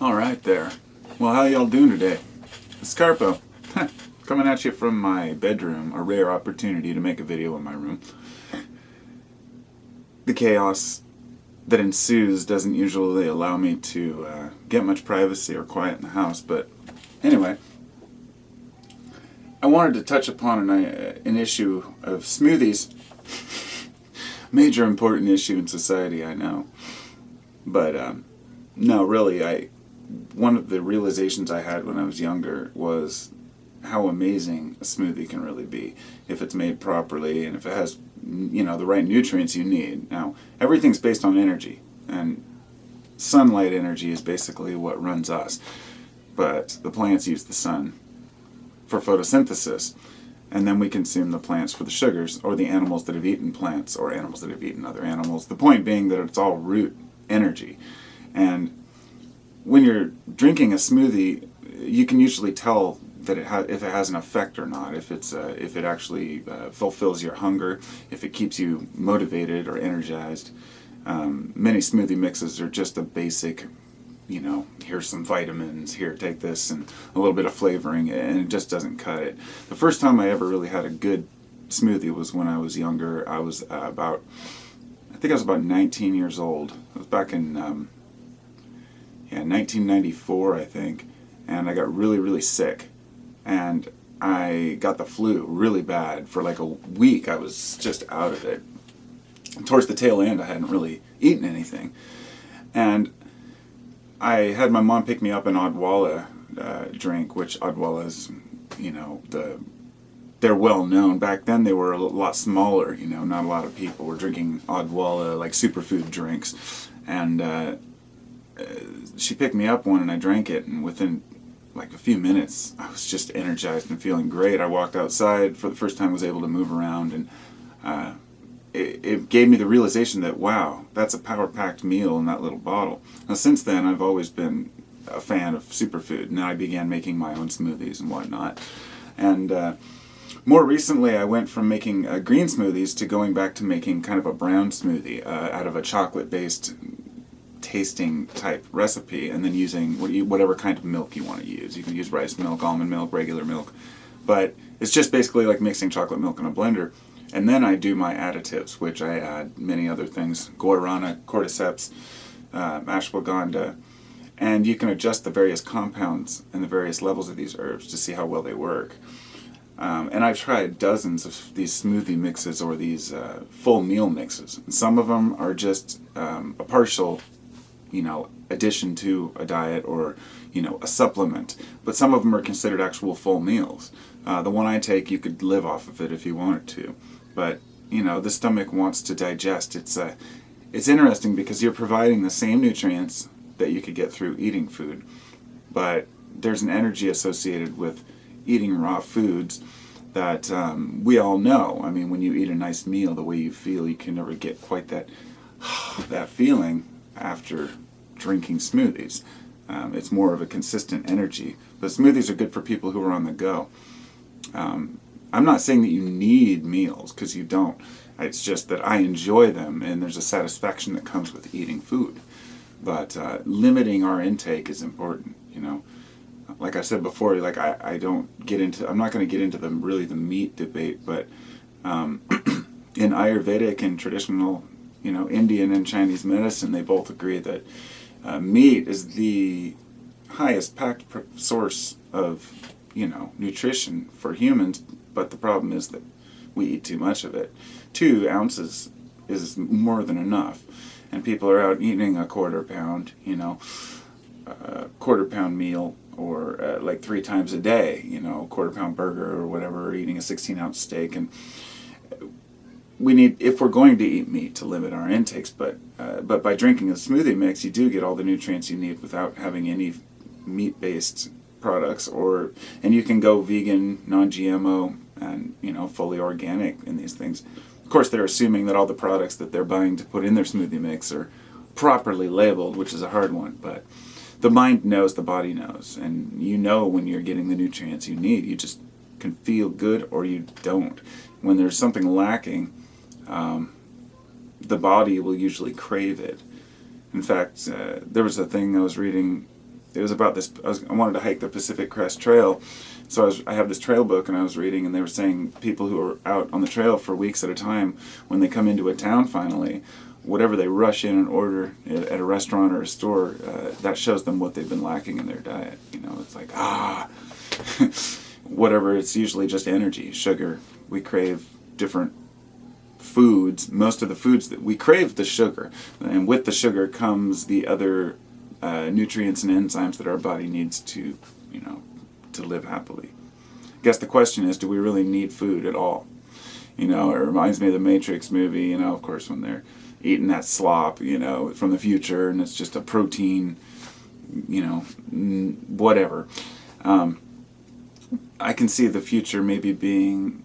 All right there. Well, how y'all doing today? It's Carpo, coming at you from my bedroom, a rare opportunity to make a video in my room. The chaos that ensues doesn't usually allow me to get much privacy or quiet in the house, but anyway, I wanted to touch upon an issue of smoothies. Major important issue in society, I know. But no, really, one of the realizations I had when I was younger was how amazing a smoothie can really be if it's made properly and if it has, the right nutrients you need. Now, everything's based on energy, and sunlight energy is basically what runs us. But the plants use the sun for photosynthesis, and then we consume the plants for the sugars, or the animals that have eaten plants, or animals that have eaten other animals. The point being that it's all root energy. And when you're drinking a smoothie, you can usually tell that if it has an effect or not, if it actually fulfills your hunger, if it keeps you motivated or energized. Many smoothie mixes are just a basic, here's some vitamins, here, take this, and a little bit of flavoring, and it just doesn't cut it. The first time I ever really had a good smoothie was when I was younger. I was about 19 years old. It was back in 1994, I think, and I got really, really sick, and I got the flu really bad. For like a week, I was just out of it. And towards the tail end, I hadn't really eaten anything, and I had my mom pick me up an Odwalla drink, which Odwalla is, they're well known. Back then they were a lot smaller, not a lot of people were drinking Odwalla, like superfood drinks. And she picked me up one and I drank it, and within like a few minutes I was just energized and feeling great. I walked outside for the first time, was able to move around, and it gave me the realization that, wow, that's a power-packed meal in that little bottle. Now, since then, I've always been a fan of superfood, and I began making my own smoothies and whatnot. And more recently, I went from making green smoothies to going back to making kind of a brown smoothie out of a chocolate-based tasting type recipe, and then using whatever kind of milk you want to use. You can use rice milk, almond milk, regular milk, but it's just basically like mixing chocolate milk in a blender. And then I do my additives, which I add many other things: guarana, cordyceps, ashwagandha, and you can adjust the various compounds and the various levels of these herbs to see how well they work. And I've tried dozens of these smoothie mixes, or these full meal mixes. And some of them are just a partial, addition to a diet, or a supplement. But some of them are considered actual full meals. The one I take, you could live off of it if you wanted to. But, the stomach wants to digest. It's interesting because you're providing the same nutrients that you could get through eating food, but there's an energy associated with eating raw foods that we all know. I mean, when you eat a nice meal, the way you feel, you can never get quite that feeling after drinking smoothies. It's more of a consistent energy. But smoothies are good for people who are on the go. I'm not saying that you need meals, because you don't. It's just that I enjoy them, and there's a satisfaction that comes with eating food. But limiting our intake is important, Like I said before, like I'm not going to get into the meat debate, but in Ayurvedic and traditional, Indian and Chinese medicine, they both agree that meat is the highest packed source of, nutrition for humans. But the problem is that we eat too much of it. 2 ounces is more than enough. And people are out eating a quarter pound meal, or like 3 times a day, quarter pound burger or whatever, or eating a 16-ounce steak. And we need, if we're going to eat meat, to limit our intakes. But by drinking a smoothie mix, you do get all the nutrients you need without having any meat-based products, and you can go vegan, non-GMO, and fully organic in these things. Of course, they're assuming that all the products that they're buying to put in their smoothie mix are properly labeled, which is a hard one. But the mind knows, the body knows, and when you're getting the nutrients you need. You just can feel good or you don't. When there's something lacking, the body will usually crave it. In fact, there was a thing I was reading it was about this. I wanted to hike the Pacific Crest Trail, so I have this trail book, and I was reading, and they were saying people who are out on the trail for weeks at a time, when they come into a town finally, whatever they rush in and order at a restaurant or a store, that shows them what they've been lacking in their diet. You know, it's like, whatever, it's usually just energy, sugar. We crave different foods. Most of the foods that we crave the sugar, and with the sugar comes the other nutrients and enzymes that our body needs to, you know, to live happily. I guess the question is, do we really need food at all? You know, it reminds me of the Matrix movie, you know, of course, when they're eating that slop, you know, from the future, and it's just a protein, you know, whatever. I can see the future maybe being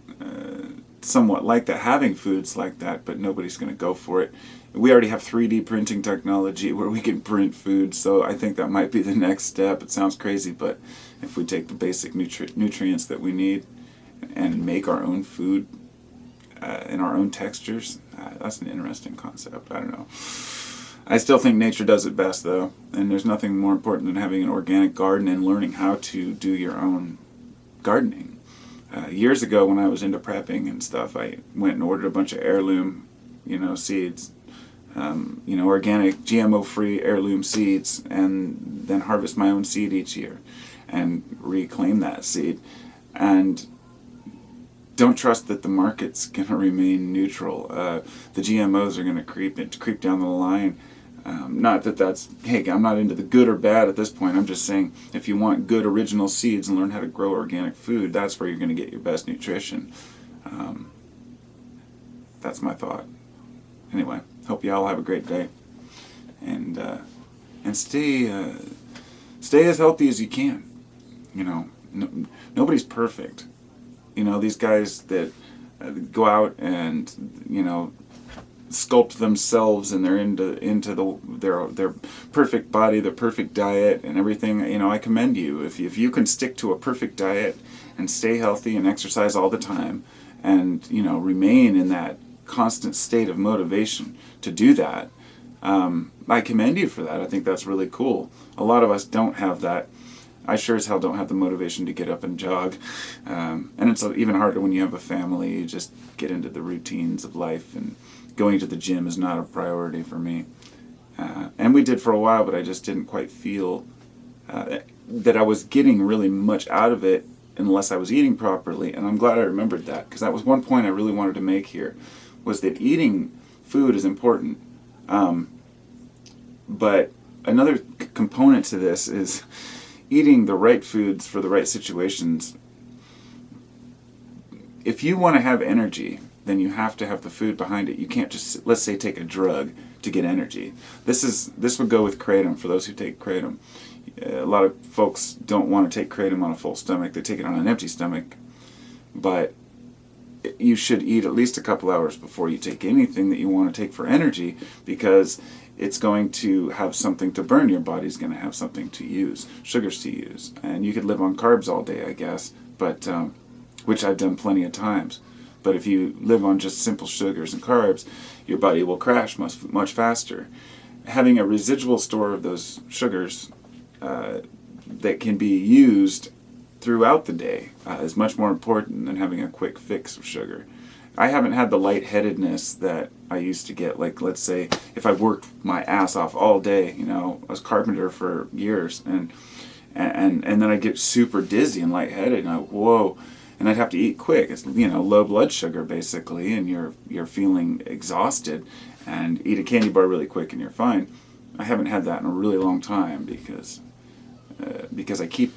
somewhat like that, having foods like that, but nobody's going to go for it. We already have 3D printing technology where we can print food, so I think that might be the next step. It sounds crazy, but if we take the basic nutrients that we need and make our own food in our own textures, that's an interesting concept. I don't know. I still think nature does it best, though, and there's nothing more important than having an organic garden and learning how to do your own gardening. Years ago, when I was into prepping and stuff, I went and ordered a bunch of heirloom, you know, seeds, you know, organic, GMO-free heirloom seeds, and then harvest my own seed each year and reclaim that seed. And don't trust that the market's going to remain neutral. The GMOs are going to creep down the line. Not that that's, hey, I'm not into the good or bad at this point. I'm just saying, if you want good original seeds and learn how to grow organic food, that's where you're going to get your best nutrition. That's my thought. Anyway, hope you all have a great day, and stay as healthy as you can. You know, nobody's perfect. You know, these guys that go out and, you know, sculpt themselves, and they're into their perfect body, their perfect diet, and everything. You know, I commend you if you can stick to a perfect diet and stay healthy and exercise all the time, and, you know, remain in that constant state of motivation to do that. I commend you for that. I think that's really cool. A lot of us don't have that. I sure as hell don't have the motivation to get up and jog. And it's even harder when you have a family. You just get into the routines of life, and going to the gym is not a priority for me. And we did for a while, but I just didn't quite feel that I was getting really much out of it unless I was eating properly. And I'm glad I remembered that, because that was one point I really wanted to make here, was that eating food is important. But another component to this is eating the right foods for the right situations. If you want to have energy, then you have to have the food behind it. You can't just, let's say, take a drug to get energy. This would go with kratom, for those who take kratom. A lot of folks don't want to take kratom on a full stomach. They take it on an empty stomach. But you should eat at least a couple hours before you take anything that you want to take for energy, because it's going to have something to burn. Your body's going to have something to use, sugars to use. And you could live on carbs all day, I guess, but which I've done plenty of times. But if you live on just simple sugars and carbs, your body will crash much faster. Having a residual store of those sugars that can be used throughout the day is much more important than having a quick fix of sugar. I haven't had the lightheadedness that I used to get. Like, let's say, if I worked my ass off all day, you know, I was a carpenter for years, and then I'd get super dizzy and lightheaded, and whoa, and I'd have to eat quick. It's, you know, low blood sugar basically, and you're feeling exhausted, and eat a candy bar really quick and you're fine. I haven't had that in a really long time, because I keep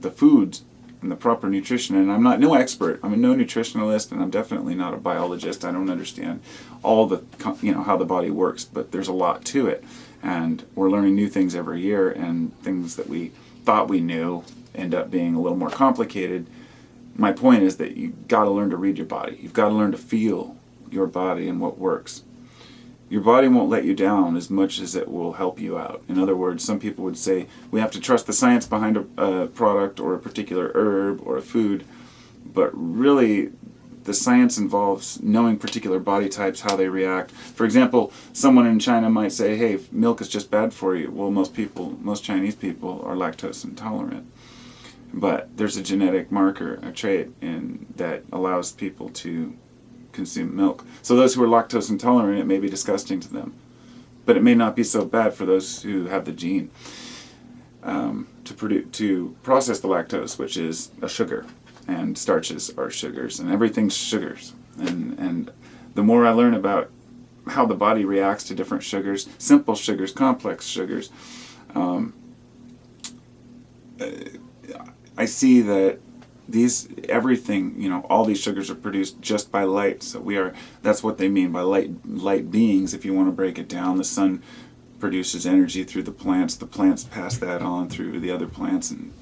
the foods and the proper nutrition, and I'm not no expert. I'm no nutritionalist, and I'm definitely not a biologist. I don't understand all the, you know, how the body works, but there's a lot to it, and we're learning new things every year, and things that we thought we knew end up being a little more complicated. My point is that you've got to learn to read your body. You've got to learn to feel your body and what works. Your body won't let you down as much as it will help you out. In other words, some people would say we have to trust the science behind a product or a particular herb or a food, but really the science involves knowing particular body types, how they react. For example, someone in China might say, hey, milk is just bad for you. Well, most Chinese people are lactose intolerant. But there's a genetic marker, a trait, that allows people to consume milk. So those who are lactose intolerant, it may be disgusting to them. But it may not be so bad for those who have the gene to process the lactose, which is a sugar. And starches are sugars, and everything's sugars. And the more I learn about how the body reacts to different sugars, simple sugars, complex sugars, I see that all these sugars are produced just by light. So that's what they mean by light beings. If you want to break it down, the sun produces energy through the plants. The plants pass that on through the other plants, and